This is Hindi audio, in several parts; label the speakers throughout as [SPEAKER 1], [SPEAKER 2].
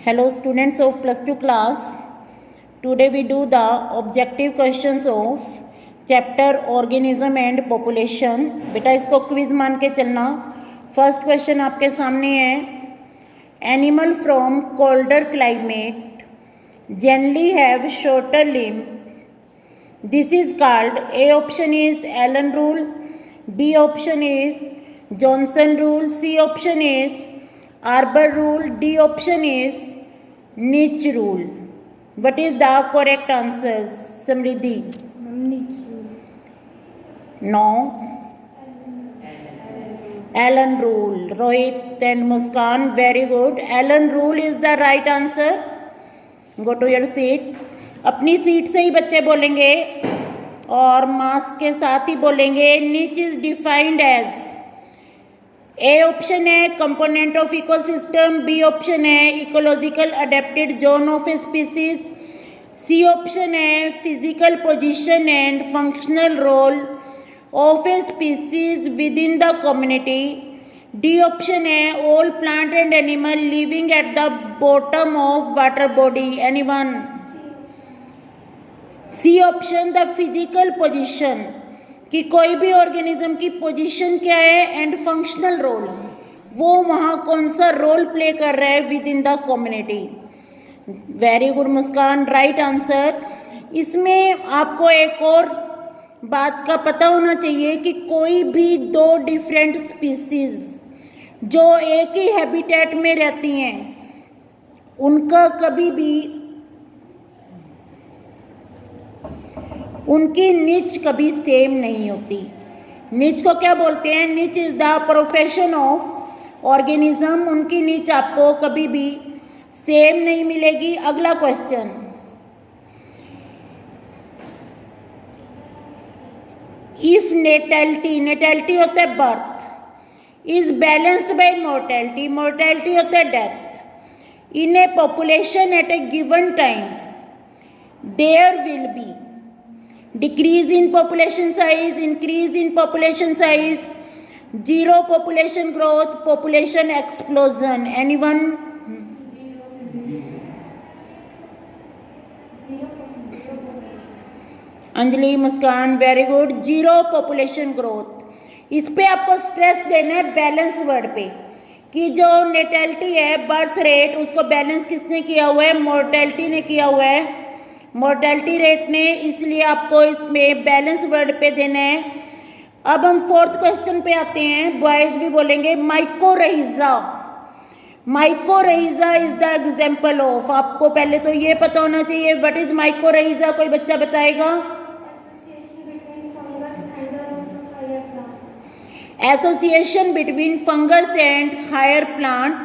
[SPEAKER 1] Hello students of plus 2 class. Today we do the objective questions of chapter organism and population. बेटा इसको क्विज मान के चलना. फर्स्ट क्वेश्चन आपके सामने है. Animal from colder climate generally have shorter limb. This is called, A option is Allen rule, B option is Johnson rule, C option is Arbor rule, D option is Niche rule. What is the correct answer, Samriddhi?
[SPEAKER 2] Niche rule.
[SPEAKER 1] No. Allen rule. Rohit and Muskan, very good. Allen rule is the right answer. Go to your seat. अपनी सीट से ही बच्चे बोलेंगे और मास्क के साथ ही बोलेंगे. Niche is defined as, A option है component of ecosystem, B option है ecological adapted zone of species, C option है physical position and functional role of a species within the community, D option है all plant and animal living at the bottom of water body. Anyone? C option the physical position, कि कोई भी ऑर्गेनिज्म की पोजीशन क्या है एंड फंक्शनल रोल, वो वहाँ कौन सा रोल प्ले कर रहा है with in the community. Very good Muskan, right answer. इसमें आपको एक और बात का पता होना चाहिए कि कोई भी दो डिफरेंट स्पीसीज जो एक ही हैबिटेट में रहती हैं उनका कभी भी उनकी निच कभी सेम नहीं होती. निच को क्या बोलते हैं? निच is the profession of organism. उनकी निच आपको कभी भी सेम नहीं मिलेगी. अगला क्वेश्चन, इफ नेटैलिटी, नेटैलिटी होता है birth, is balanced by mortality, mortality होता है death, in a population at a given time there will be decrease in population size, increase in population size, zero population growth, population explosion. Anyone? Anjali, Muskan, very good. Zero population growth. इस पे आपको स्ट्रेस देना है बैलेंस वर्ड पे, कि जो नेटैलिटी है बर्थ रेट उसको बैलेंस किसने किया हुआ है? मोर्टेलिटी ने किया हुआ है, मोर्टेलिटी रेट ने. इसलिए आपको इसमें बैलेंस वर्ड पे देना है. अब हम फोर्थ क्वेश्चन पे आते हैं. बॉयज भी बोलेंगे माइकोरहिजा. माइकोरहिजा इज द एग्जाम्पल ऑफ, आपको पहले तो ये पता होना चाहिए व्हाट इज माइकोरहिजा. कोई बच्चा बताएगा? Association between fungus and higher plant.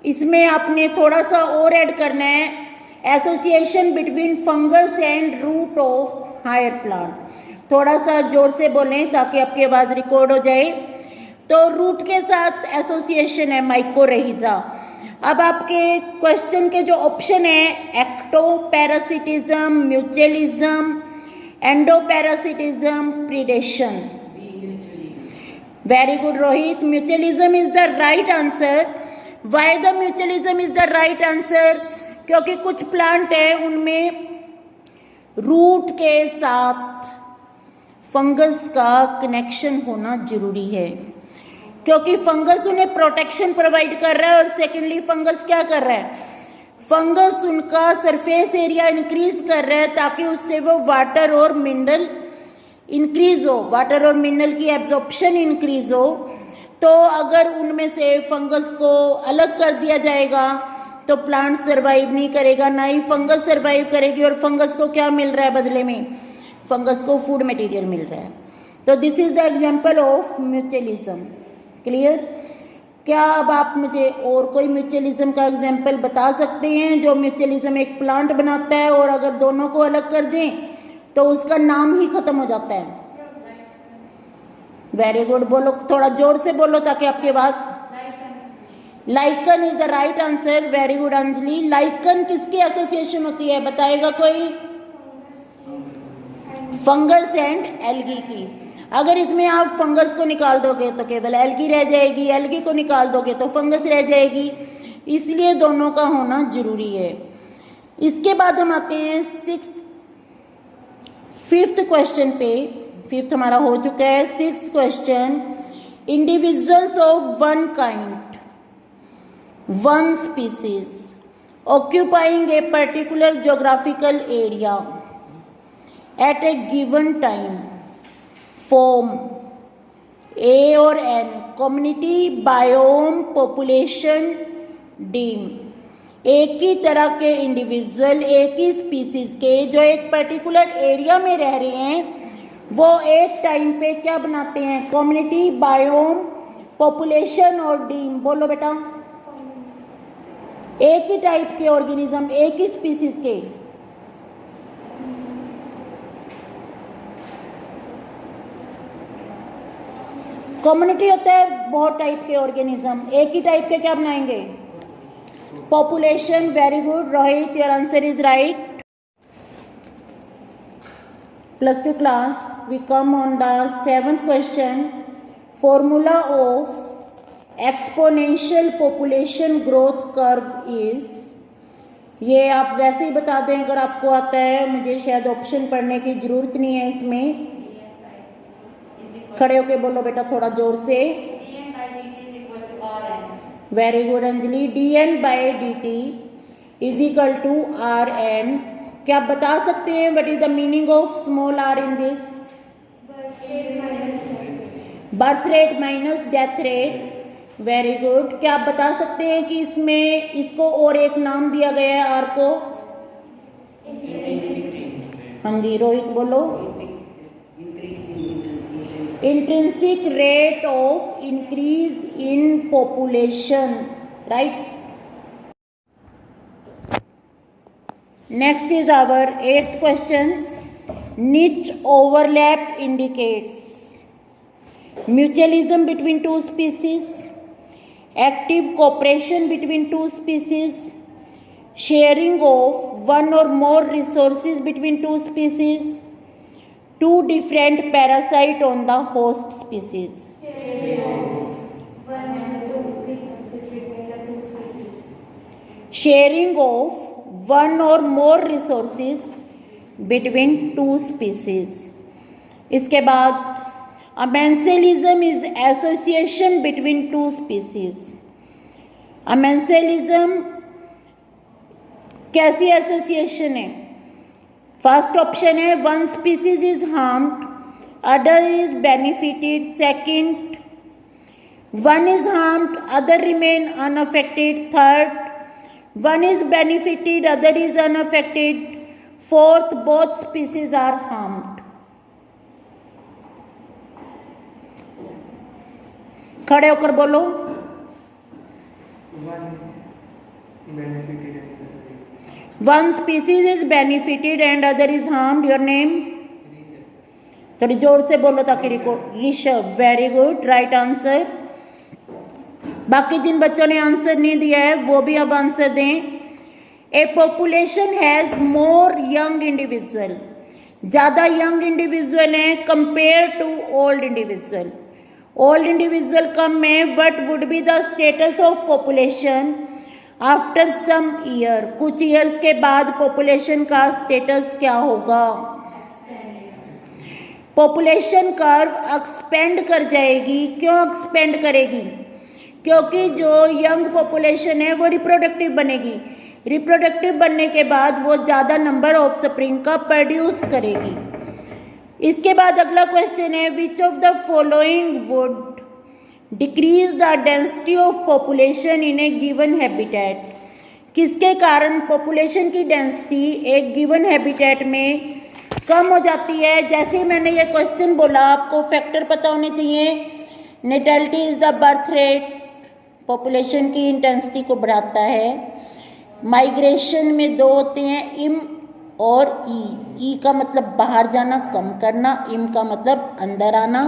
[SPEAKER 1] इसमें आपने थोड़ा सा और ऐड करना है, association between fungus and root of higher plant. थोड़ा सा जोर से बोलें ताकि आपकी आवाज़ रिकॉर्ड हो जाए. तो रूट के साथ एसोसिएशन है माइकोरहिजा. अब आपके क्वेश्चन के जो ऑप्शन है, ecto parasitism, mutualism, endo parasitism, predation. Very good Rohit, mutualism is the right answer. Why the mutualism is the right answer? क्योंकि कुछ प्लांट है उनमें रूट के साथ फंगस का कनेक्शन होना जरूरी है, क्योंकि फंगस उन्हें प्रोटेक्शन प्रोवाइड कर रहा है. और सेकेंडली फंगस क्या कर रहा है? फंगस उनका सरफेस एरिया इंक्रीज कर रहा है ताकि उससे वो वाटर और मिनरल इंक्रीज हो, वाटर और मिनरल की एब्जॉर्प्शन इंक्रीज हो. तो अगर उनमें से फंगस को अलग कर दिया जाएगा तो प्लांट सरवाइव नहीं करेगा, ना ही फंगस सरवाइव करेगी. और फंगस को क्या मिल रहा है बदले में? फंगस को फूड मटेरियल मिल रहा है. तो this is the example of mutualism. Clear? क्या अब आप मुझे और कोई म्यूचुअलिज्म का एग्जांपल बता सकते हैं जो म्यूचुअलिज्म एक प्लांट बनाता है और अगर दोनों को अलग कर दें तो उसका नाम ही खत्म हो जाता है? वेरी गुड, बोलो, थोड़ा जोर से बोलो ताकि आपकी आवाज. Lichen is the right answer. Very good Anjali. Lichen किसकी एसोसिएशन होती है बताएगा कोई? फंगस एंड एल्गी की. अगर इसमें आप फंगस को निकाल दोगे तो केवल एल्गी रह जाएगी, एल्गी को निकाल दोगे तो फंगस रह जाएगी. इसलिए दोनों का होना जरूरी है। इसके बाद हम आते हैं फिफ्थ क्वेश्चन पे। फिफ्थ हमारा हो चुका है। Sixth question, individuals of one kind, one species occupying a particular geographical area at a given time form A और N community biome population डीम। एक ही तरह के इंडिविजुअल, एक ही स्पीसीज के जो एक पर्टिकुलर एरिया में रह रहे हैं वो एक टाइम पे क्या बनाते हैं? कम्युनिटी, बायोम, पॉपुलेशन और डीम। बोलो बेटा। एक ही टाइप के ऑर्गेनिज्म, एक ही स्पीसीज के। कम्युनिटी होता है बहुत टाइप के ऑर्गेनिज्म, एक ही टाइप के क्या बनाएंगे? Population. Very good Rohit, your answer is right. +2 class, we come on the 7th question, formula of exponential population growth curve is. ये आप वैसे ही बता दें अगर आपको आता है, मुझे शायद ऑप्शन पढ़ने की जरूरत नहीं है इसमें। खड़े होके बोलो बेटा थोड़ा जोर से। Very good Anjali. dN/dt is equal to RN। क्या आप बता सकते हैं what is the meaning of small r in this? Birth rate minus death rate. Very good. क्या आप बता सकते हैं कि इसमें इसको और एक नाम दिया गया है आर को? हाँ जी रोहित बोलो। Intrinsic rate of increase in population, right. Next is our 8th question, niche overlap indicates mutualism between two species, active cooperation between two species, sharing of one or more resources between two species, two different parasite on the host species. Sharing of one or more resources between two species. इसके बाद Amensalism is association between two species. Amensalism कैसी एसोसिएशन है? फर्स्ट ऑप्शन है one species is harmed, other is benefited. Second, one is harmed, other remain unaffected. Third, one is benefited, other is unaffected. Fourth, both species are harmed. खड़े होकर बोलो। One species is benefited and other is harmed. Your name? थोड़ी जोर से बोलो ताकि record. Rishabh, very good, right answer. बाकी जिन बच्चों ने आंसर नहीं दिया है वो भी अब आंसर दें। A population has more young individual, ज्यादा यंग इंडिविजुअल हैं compare to old individual. Old individual कम में, what would be the status of population after some year? कुछ ईयर्स के बाद पॉपुलेशन का स्टेटस क्या होगा? पॉपुलेशन कर्व एक्सपेंड कर जाएगी। क्यों एक्सपेंड करेगी? क्योंकि जो यंग पॉपुलेशन है वो रिप्रोडक्टिव बनेगी। रिप्रोडक्टिव बनने के बाद वो ज़्यादा नंबर ऑफ स्प्रिंग का प्रोड्यूस करेगी। इसके बाद अगला क्वेश्चन है, which of the following would decrease the density of population in A given habitat? किसके कारण पॉपुलेशन की डेंसिटी एक गिवन हैबिटेट में कम हो जाती है? जैसे ही मैंने ये क्वेश्चन बोला आपको फैक्टर पता होने चाहिए। Natality is the birth rate, population की इंटेंसिटी को बढ़ाता है। माइग्रेशन में दो होते हैं, इम और ई। ई का मतलब बाहर जाना, कम करना। इम का मतलब अंदर आना।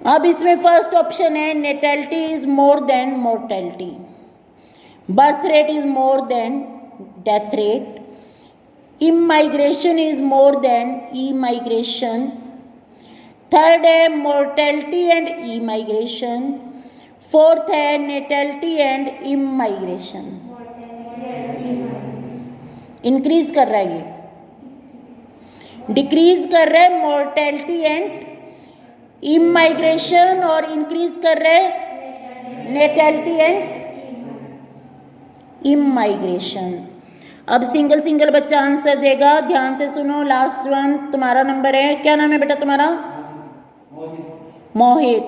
[SPEAKER 1] अब इसमें फर्स्ट ऑप्शन है natality is more than mortality, birth rate is more than death rate, immigration is more than emigration. Third है mortality and emigration. Fourth है नेटेलिटी एंड इमाइग्रेशन, इंक्रीज कर रहा है ये, डिक्रीज कर रहा है मोर्टेलिटी एंड इमाइग्रेशन और इंक्रीज कर रहा है नेटेलिटी एंड इमाइग्रेशन। अब सिंगल सिंगल बच्चा आंसर देगा, ध्यान से सुनो। लास्ट वन तुम्हारा नंबर है, क्या नाम है बेटा तुम्हारा? Mohit.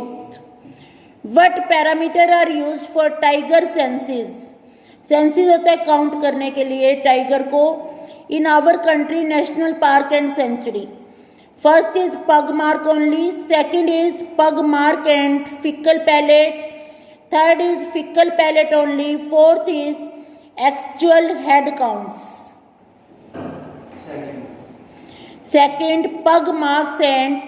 [SPEAKER 1] What parameter are used for tiger census? Census होता है काउंट करने के लिए टाइगर को। In our country national park and sanctuary, first is pug mark only, second is pug mark and fecal pellet, third is fecal pellet only, fourth is actual head counts. Second pug marks and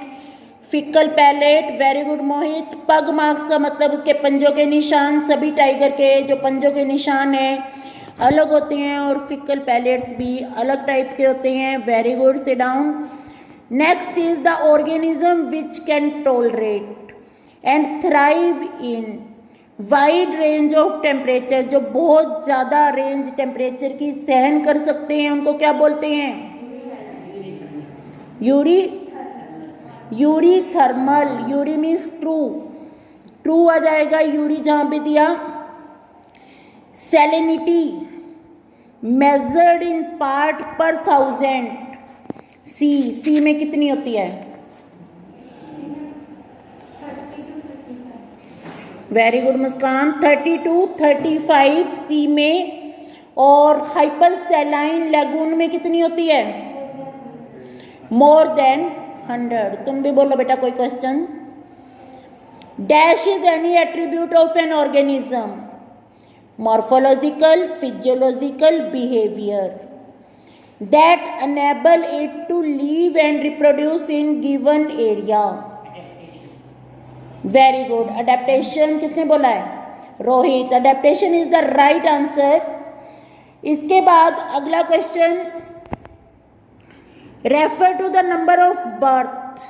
[SPEAKER 1] fecal pellet. Very good Mohit. Pug marks का मतलब उसके पंजों के निशान, सभी टाइगर के जो पंजों के निशान हैं अलग होते हैं और फिकल पैलेट्स भी अलग टाइप के होते हैं। Very good, sit down. Next is the organism which can tolerate and thrive in wide range of temperature, जो बहुत ज़्यादा रेंज टेम्परेचर की सहन कर सकते हैं उनको क्या बोलते हैं? Eurythermal. Eury means true, true आ जाएगा यूरी जहाँ पे दिया। Salinity measured in part per thousand, sea में कितनी होती है? Very good Muskan, 30 to 35 sea में। और हाइपर सैलाइन लैगून में कितनी होती है? More than 100। तुम भी बोलो बेटा कोई question. Dash is any attribute of an organism, morphological, physiological behavior that enable it to live and reproduce in given area. Very good. Adaptation किसने बोला है? Rohit. Adaptation is the right answer. इसके बाद अगला question, refer to the number of birth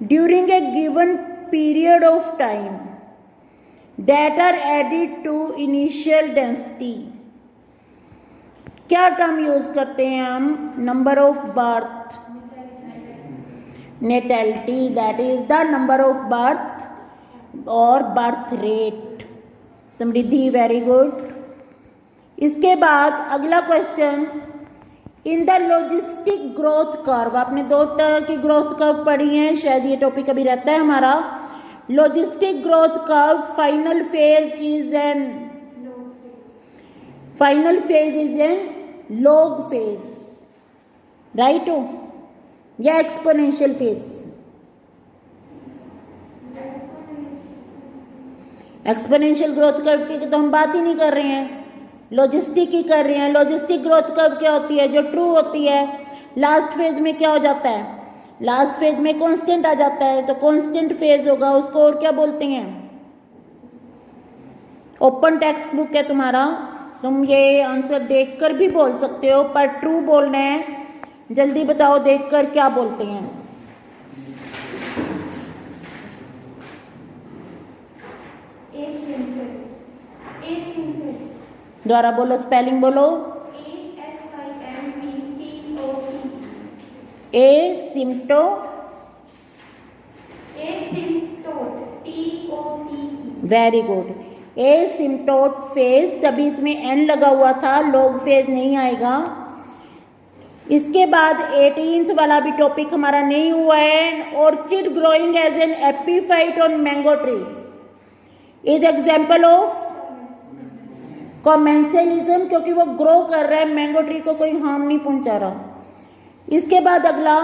[SPEAKER 1] during a given period of time that are added to initial density. क्या टर्म यूज करते हैं हम? Number of birth, natality, that is the number of birth और बर्थ रेट। समृद्धि, वेरी गुड। इसके बाद अगला question, in the logistic growth curve, आपने दो तरह की ग्रोथ कर्व पढ़ी हैं, शायद ये टॉपिक अभी रहता है हमारा। Logistic growth curve final phase is an log phase, right हो, या exponential phase? Exponential growth curve की तो हम बात ही नहीं कर रहे हैं, लॉजिस्टिक ही कर रहे हैं। लॉजिस्टिक ग्रोथ कर्व क्या होती है? जो ट्रू होती है। लास्ट फेज में क्या हो जाता है? लास्ट फेज में कांस्टेंट आ जाता है, तो कांस्टेंट फेज होगा, उसको और क्या बोलते हैं? ओपन टेक्स्ट बुक है तुम्हारा, तुम ये आंसर देखकर भी बोल सकते हो, पर ट्रू बोलना है। जल्दी बताओ देखकर क्या बोलते हैं? दोबारा बोलो, स्पेलिंग बोलो। Very good. एसिम्प्टोट फेज, तभी इसमें एन लगा हुआ था, लॉग फेज नहीं आएगा। इसके बाद 18th वाला भी टॉपिक हमारा नहीं हुआ है। Orchid growing as an epiphyte on mango tree is example of commensalism, क्योंकि वो ग्रो कर रहा है, मैंगो ट्री को कोई हार्म नहीं पहुंचा रहा। इसके बाद अगला,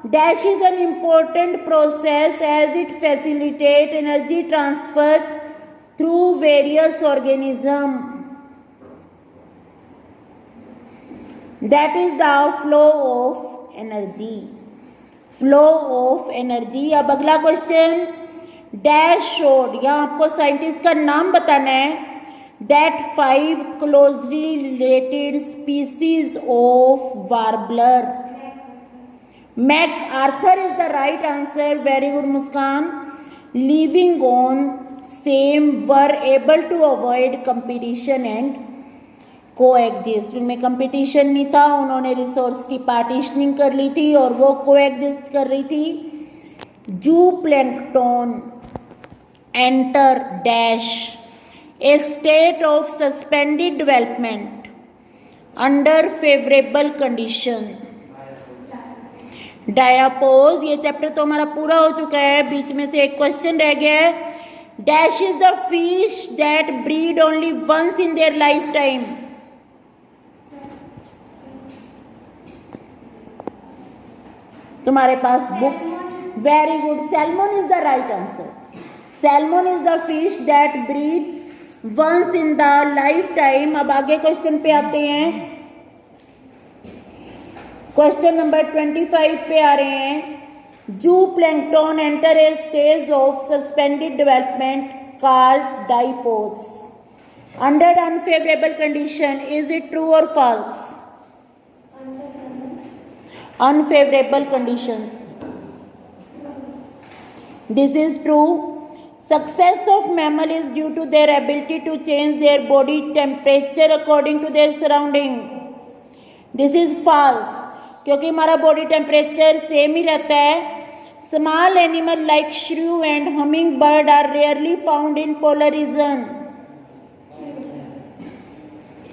[SPEAKER 1] dash is an important process as it facilitate energy transfer through various organism, that is the flow of energy. Flow of energy. अब अगला क्वेश्चन, डैश शोड, यहाँ आपको साइंटिस्ट का नाम बताना है, that 5 closely related species of warbler. MacArthur is the right answer. Very good Muskan. Living on same were able to avoid competition and coexist. उनमें competition नहीं था, उन्होंने resource की partitioning कर ली थी और वो coexist कर रही थी. Zooplankton enter dash a state of suspended development under favorable condition. डायापोज, ये चैप्टर तो हमारा पूरा हो चुका है, बीच में से एक क्वेश्चन रह गया है. Dash is the fish that breed only once in their life time. तुम्हारे पास book, very good, salmon is the right answer. Salmon is the fish that breed once in the life time. अब आगे क्वेश्चन पे आते हैं. क्वेश्चन नंबर 25 पे आ रहे हैं. Zooplankton enter a stage of suspended development called diapause under unfavourable condition. Is it true और false? Unfavourable conditions. This is true. Success of mammal is due to their ability to change their body temperature according to their surrounding. This is false. क्योंकि हमारा बॉडी टेम्परेचर सेम ही रहता है. Small animal like shrew and humming bird are rarely found in polar region.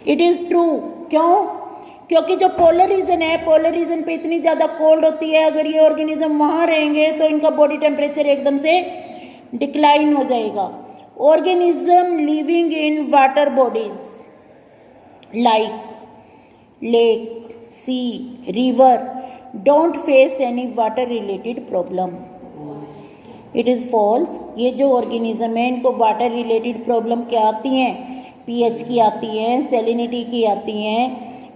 [SPEAKER 1] It is true. क्यों? क्योंकि जो पोलर रीजन है, पोलर रीजन पे इतनी ज़्यादा कोल्ड होती है, अगर ये ऑर्गेनिज्म वहाँ रहेंगे तो इनका बॉडी टेम्परेचर एकदम से डिक्लाइन हो जाएगा. Organism living in water bodies like lake, sea, river don't face any water related problem. It is false. ये जो ऑर्गेनिज्म है इनको वाटर रिलेटेड प्रॉब्लम क्या आती हैं? पीएच की आती हैं, सैलिनिटी की आती हैं,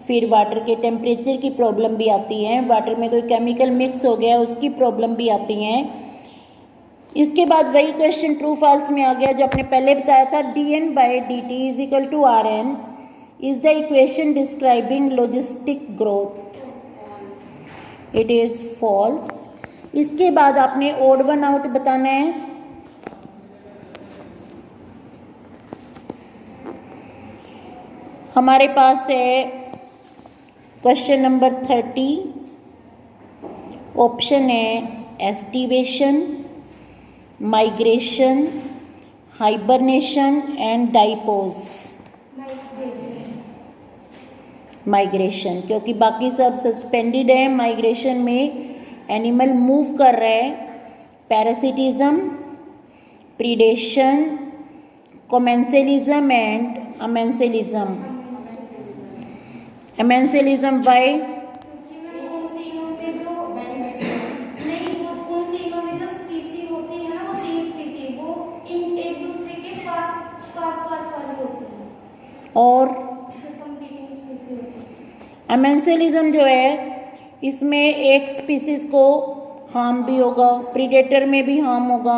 [SPEAKER 1] फिर वाटर के टेम्परेचर की प्रॉब्लम भी आती हैं, वाटर में कोई केमिकल मिक्स हो गया उसकी प्रॉब्लम भी आती हैं. इसके बाद वही क्वेश्चन ट्रू फॉल्स में आ गया जो आपने पहले बताया था. dN/dt is equal to Rn is the equation describing logistic growth. It is false. इसके बाद आपने odd one out बताना है. हमारे पास है क्वेश्चन नंबर 30. ऑप्शन है aestivation, migration, hibernation and diapause. Migration, क्योंकि बाकी सब सस्पेंडेड है, माइग्रेशन में एनिमल मूव कर रहे हैं. Parasitism, predation, commensalism and amensalism. Amensalism why? और अमेंसलिज्म जो है इसमें एक स्पीसीज को हार्म भी होगा, प्रीडेटर में भी हार्म होगा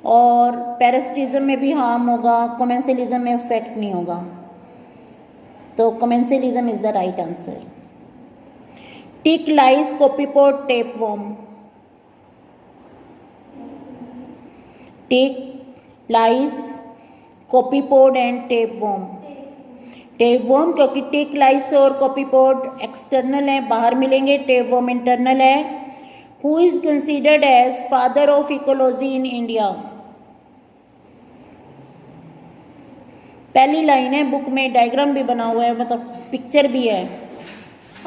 [SPEAKER 1] और पैरासिटिज्म में भी हार्म होगा, कोमेंसलिज्म में इफेक्ट नहीं होगा. तो commensalism is the right answer. Tick, lice, copepod, tapeworm. Tick, lice, copepod and tapeworm. Tapeworm क्योंकि टिक, लाइस और कॉपीपोड एक्सटर्नल है, बाहर मिलेंगे, टेपवर्म इंटरनल है. Who is considered as father of ecology in India? पहली लाइन है, बुक में डायग्राम भी बना हुआ है, मतलब पिक्चर भी है.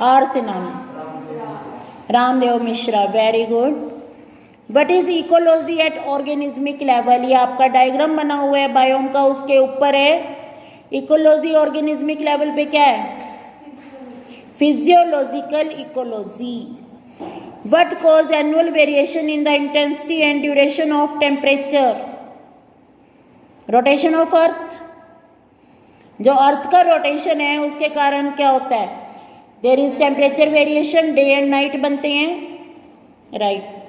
[SPEAKER 1] आर से नाम, Ramdev Mishra. Very good. What is ecology at organismic level? ये आपका डायग्राम बना हुआ है बायोम का, उसके ऊपर है. इकोलॉजी ऑर्गेनिज्मिक लेवल पे क्या है? Physiological ecology. What cause annual variation in the intensity and duration of temperature? Rotation of earth. जो अर्थ का रोटेशन है उसके कारण क्या होता है? There is temperature variation, day and night बनते हैं, राइट.